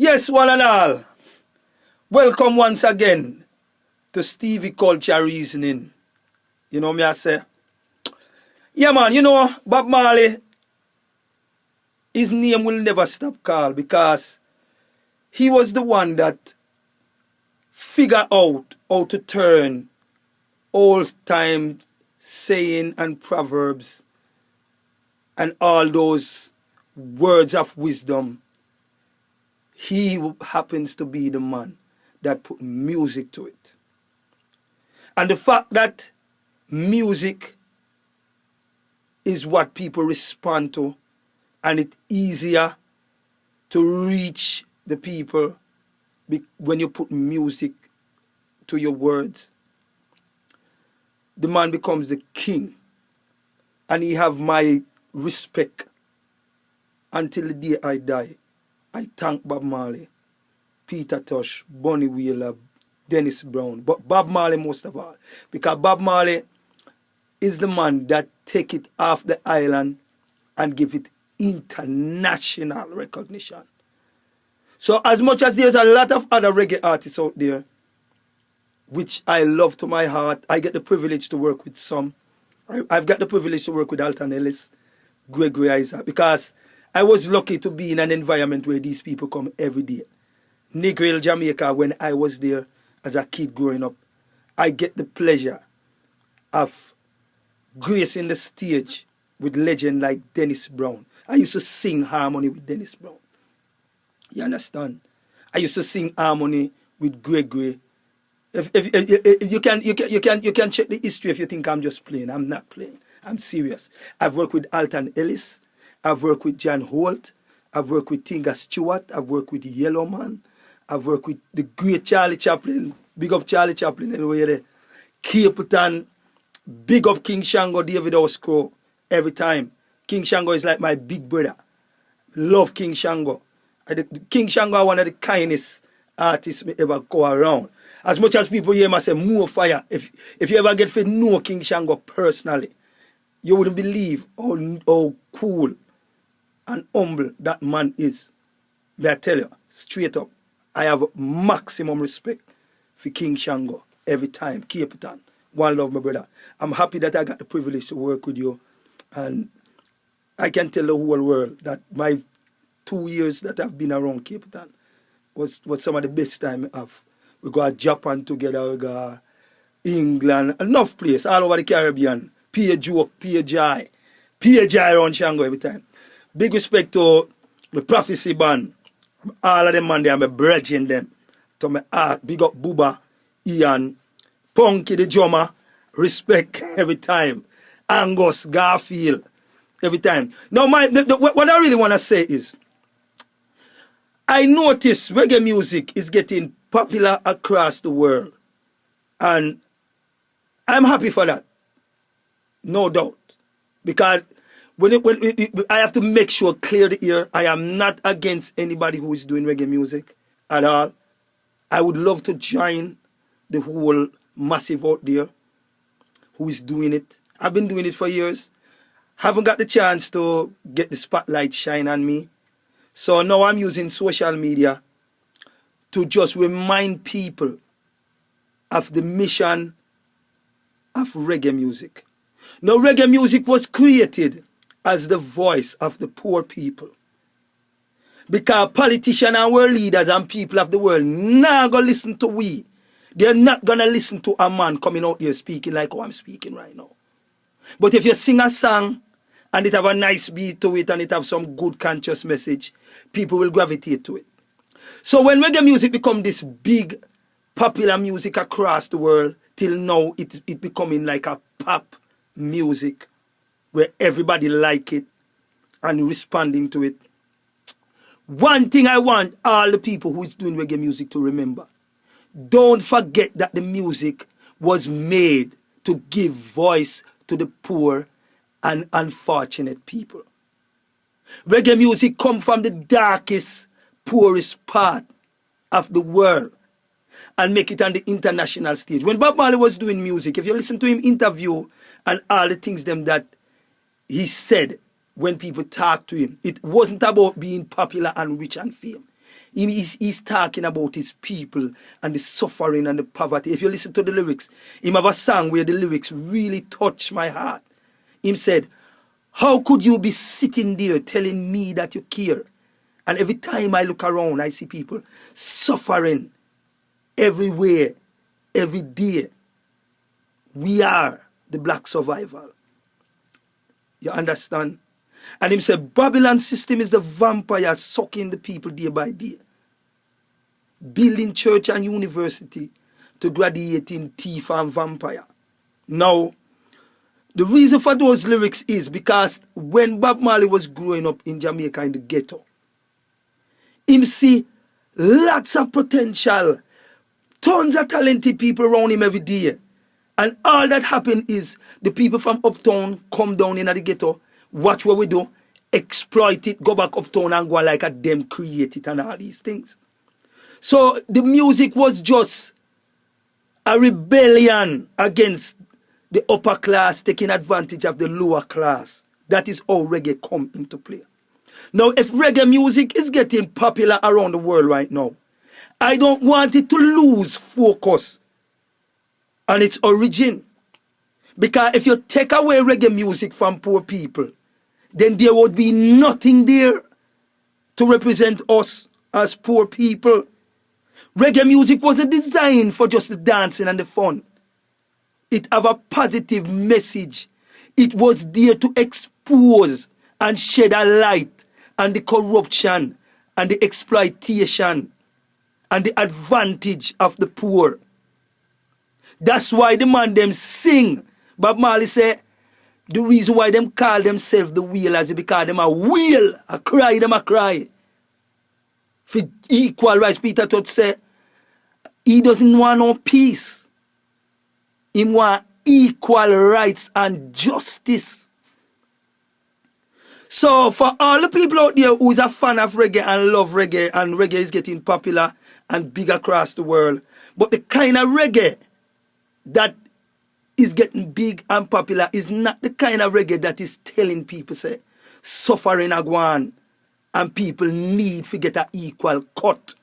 Yes, one and all. Welcome once again to Stevie Culture Reasoning. You know me, I say. Yeah, man, Bob Marley, his name will never stop called because he was the one that figured out how to turn old time saying and proverbs and all those words of wisdom. He happens to be the man that put music to it. And the fact that music is what people respond to and it's easier to reach the people when you put music to your words, the man becomes the king. And he have my respect until the day I die. I thank Bob Marley, Peter Tosh, Bunny Wheeler, Dennis Brown, but Bob Marley most of all. Because Bob Marley is the man that take it off the island and give it international recognition. So as much as there's a lot of other reggae artists out there, which I love to my heart, I get the privilege to work with some. I've got the privilege to work with Alton Ellis, Gregory Isaac, because I was lucky to be in an environment where these people come every day. Negril, Jamaica, when I was there as a kid growing up, I get the pleasure of gracing the stage with legends like Dennis Brown. I used to sing harmony with Dennis Brown. You understand? I used to sing harmony with Gregory. If you can check the history if you think I'm just playing. I'm not playing. I'm serious. I've worked with Alton Ellis. I've worked with John Holt. I've worked with Tinga Stewart. I've worked with Yellow Man. I've worked with the great Charlie Chaplin. Big up Charlie Chaplin anyway there. Cape Town. Big up King Shango, David Oscrow. Every time. King Shango is like my big brother. Love King Shango. King Shango are one of the kindest artists me ever go around. As much as people hear me say more fire, if you ever get to know King Shango personally, you wouldn't believe how cool and humble that man is. May I tell you, straight up, I have maximum respect for King Shango every time. Cape Town. One love, my brother. I'm happy that I got the privilege to work with you. And I can tell the whole world that my 2 years that I've been around Cape Town was some of the best time I have. We go to Japan together, we go England, enough place, all over the Caribbean. Pay joke, pay joy around Shango every time. Big respect to the Prophecy Band. All of them man there, I'm bridging them. To my heart, big up Booba, Ian, Punky the drummer, respect every time. Angus, Garfield, every time. Now, what I really want to say is, I notice reggae music is getting popular across the world. And I'm happy for that. No doubt. Because I have to make sure, clear the air, I am not against anybody who is doing reggae music at all. I would love to join the whole massive out there who is doing it. I've been doing it for years. Haven't got the chance to get the spotlight shine on me. So now I'm using social media to just remind people of the mission of reggae music. Now, reggae music was created as the voice of the poor people. Because politicians and world leaders and people of the world not going to listen to we. They're not going to listen to a man coming out there speaking like how I'm speaking right now. But if you sing a song and it have a nice beat to it and it have some good conscious message, people will gravitate to it. So when reggae music become this big popular music across the world, till now it becoming like a pop music where everybody like it and responding to it. One thing I want all the people who is doing reggae music to remember, don't forget that the music was made to give voice to the poor and unfortunate people. Reggae music come from the darkest, poorest part of the world and make it on the international stage. When Bob Marley was doing music, if you listen to him interview and all the things them that he said when people talk to him, it wasn't about being popular and rich and famous. He's talking about his people and the suffering and the poverty. If you listen to the lyrics, he have a song where the lyrics really touch my heart. He said, how could you be sitting there telling me that you care? And every time I look around, I see people suffering everywhere, every day. We are the black survival. You understand? And him said, Babylon system is the vampire sucking the people day by day. Building church and university to graduate in thief and vampire. Now, the reason for those lyrics is because when Bob Marley was growing up in Jamaica in the ghetto, him see lots of potential, tons of talented people around him every day. And all that happened is the people from uptown come down in the ghetto, watch what we do, exploit it, go back uptown and go like a them create it and all these things. So the music was just a rebellion against the upper class taking advantage of the lower class. That is how reggae come into play. Now, if reggae music is getting popular around the world right now, I don't want it to lose focus on its origin. Because if you take away reggae music from poor people, then there would be nothing there to represent us as poor people. Reggae music wasn't designed for just the dancing and the fun. It have a positive message. It was there to expose and shed a light on the corruption and the exploitation and the advantage of the poor. That's why the man them sing. Bob Marley say, the reason why them call themselves the whalers is because them a wail, a cry, them a cry. For equal rights, Peter Todd say, he doesn't want no peace. He want equal rights and justice. So for all the people out there who is a fan of reggae and reggae is getting popular and big across the world, but the kind of reggae that is getting big and popular is not the kind of reggae that is telling people, say, suffering a go on and people need to get an equal cut.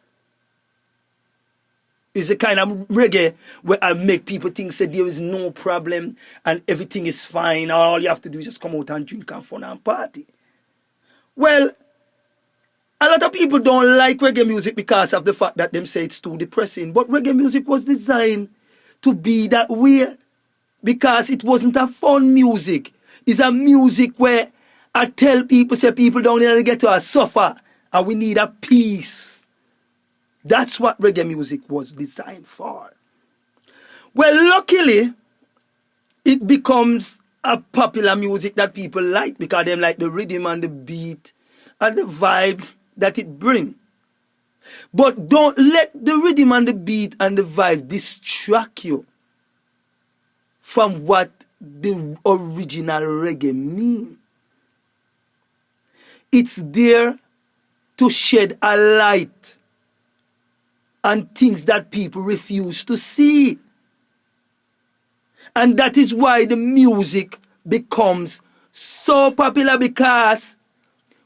It's the kind of reggae where I make people think, say, there is no problem and everything is fine. All you have to do is just come out and drink and fun and party. Well, a lot of people don't like reggae music because of the fact that them say it's too depressing. But reggae music was designed to be that way because it wasn't a fun music. It's a music where I tell people, say people down here to get to suffer and we need a peace. That's what reggae music was designed for. Well, luckily, it becomes a popular music that people like because they like the rhythm and the beat and the vibe that it brings. But don't let the rhythm and the beat and the vibe distract you from what the original reggae means. It's there to shed a light on things that people refuse to see. And that is why the music becomes so popular, because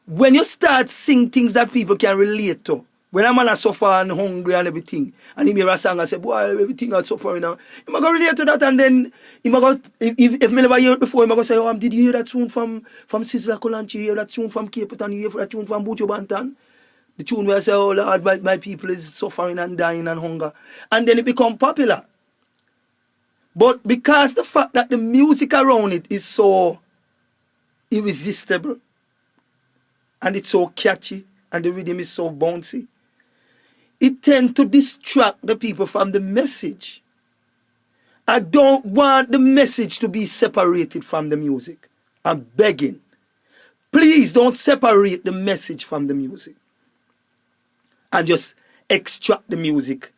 when you start singing things that people can relate to, when a man is suffering and hungry and everything, and he hear a song and say, boy, everything is suffering now, he might go relate to that, and then he might go, if me never hear it before, he might go say, oh, did you hear that tune from Sizzla Colanchi, you hear that tune from Cape Town, you hear that tune from Buju Banton? The tune where I say, oh Lord, my people is suffering and dying and hunger. And then it become popular. But because the fact that the music around it is so irresistible, and it's so catchy, and the rhythm is so bouncy, it tends to distract the people from the message. I don't want the message to be separated from the music. I'm begging. Please don't separate the message from the music. And just extract the music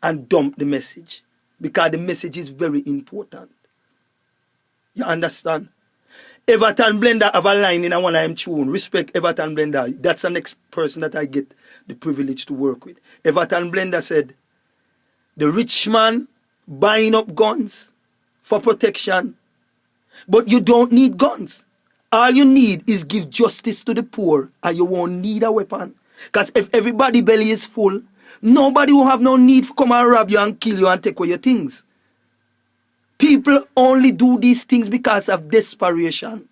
and dump the message. Because the message is very important. You understand? Everton Blender have a line in a one of them tune. Respect Everton Blender. That's the next person that I get the privilege to work with. Everton Blender said, the rich man buying up guns for protection. But you don't need guns. All you need is give justice to the poor and you won't need a weapon. Because if everybody belly is full, nobody will have no need to come and rob you and kill you and take away your things. People only do these things because of desperation,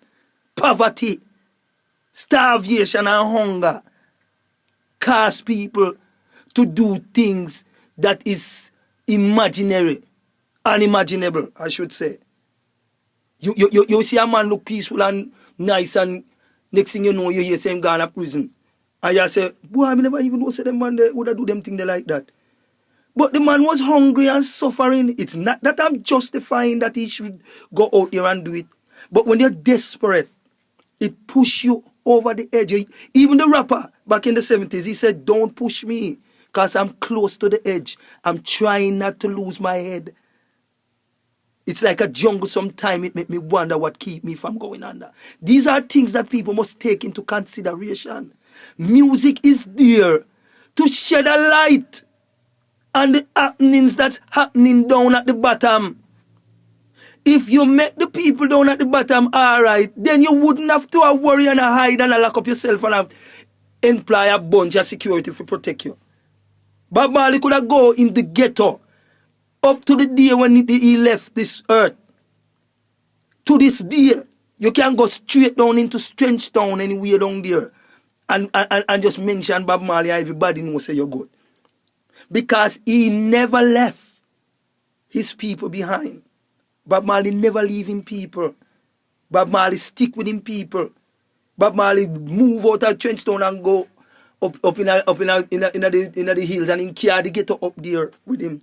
poverty, starvation and hunger cause people to do things that is imaginary, unimaginable, I should say. You see a man look peaceful and nice, and next thing you know, you hear him gone to prison. And you say, boy, I never even know say them man they would have do them things like that. But the man was hungry and suffering. It's not that I'm justifying that he should go out there and do it. But when you're desperate, it pushes you over the edge. Even the rapper back in the 70s, he said, don't push me because I'm close to the edge. I'm trying not to lose my head. It's like a jungle sometimes. It make me wonder what keep me from going under. These are things that people must take into consideration. Music is there to shed a light on the happenings that's happening down at the bottom. If you make the people down at the bottom all right, then you wouldn't have to worry and hide and lock up yourself and employ a bunch of security to protect you. Bob Marley could have go in the ghetto up to the day when he left this earth. To this day, you can go straight down into Strange Town anywhere down there and just mention Bob Marley and everybody knows say you're good. Because he never left his people behind. Bob Marley never leaving people. Bob Marley stick with him people. Bob Marley move out of Trench Town and go up in the hills, and him carry the ghetto up there with him.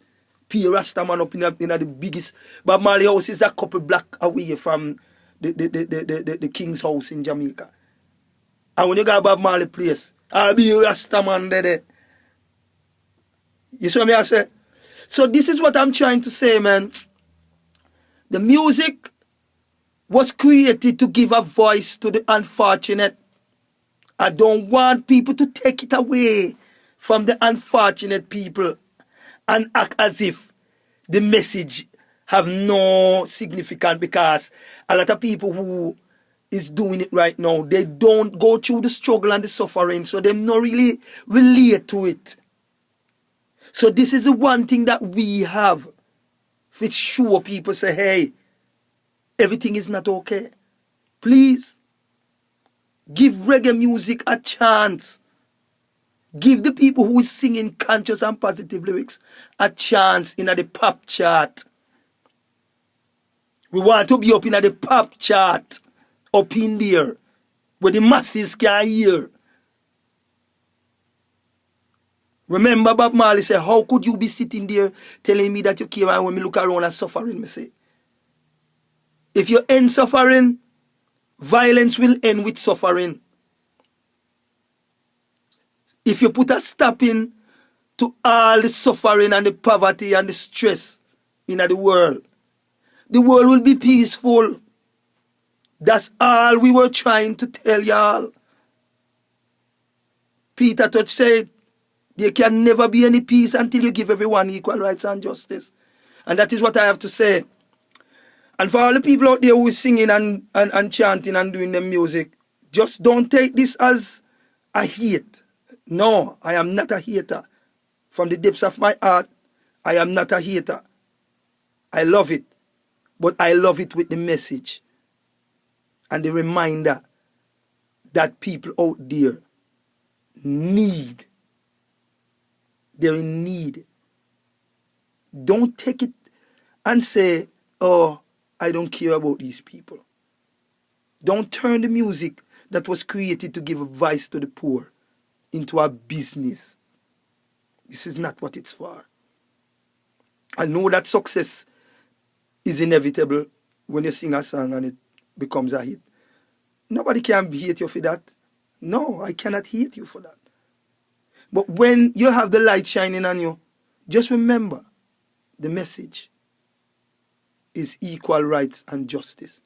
P. Rastaman up in the biggest. Bob Marley house is a couple block away from the King's house in Jamaica. And when you go to Bob Marley place, I'll be Rastaman there. You see what I say? So this is what I'm trying to say, man. The music was created to give a voice to the unfortunate. I don't want people to take it away from the unfortunate people and act as if the message have no significance, because a lot of people who is doing it right now, they don't go through the struggle and the suffering, so they not really relate to it. So this is the one thing that we have, which sure people say, hey, everything is not okay. Please, give reggae music a chance. Give the people who is singing conscious and positive lyrics a chance in the pop chart. We want to be up in the pop chart, up in there, where the masses can hear. Remember Bob Marley said, how could you be sitting there telling me that you care, and when me look around and suffering, me say, if you end suffering, violence will end with suffering. If you put a stop in to all the suffering and the poverty and the stress in the world will be peaceful. That's all we were trying to tell y'all. Peter Touch said, there can never be any peace until you give everyone equal rights and justice. And that is what I have to say. And for all the people out there who are singing and chanting and doing the music, just don't take this as a hate. No, I am not a hater. From the depths of my heart, I am not a hater. I love it. But I love it with the message and the reminder that people out there need. They're in need. Don't take it and say, oh, I don't care about these people. Don't turn the music that was created to give advice to the poor into a business. This is not what it's for. I know that success is inevitable when you sing a song and it becomes a hit. Nobody can hate you for that. No, I cannot hate you for that. But when you have the light shining on you, just remember the message is equal rights and justice.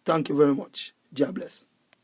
Thank you very much. God bless.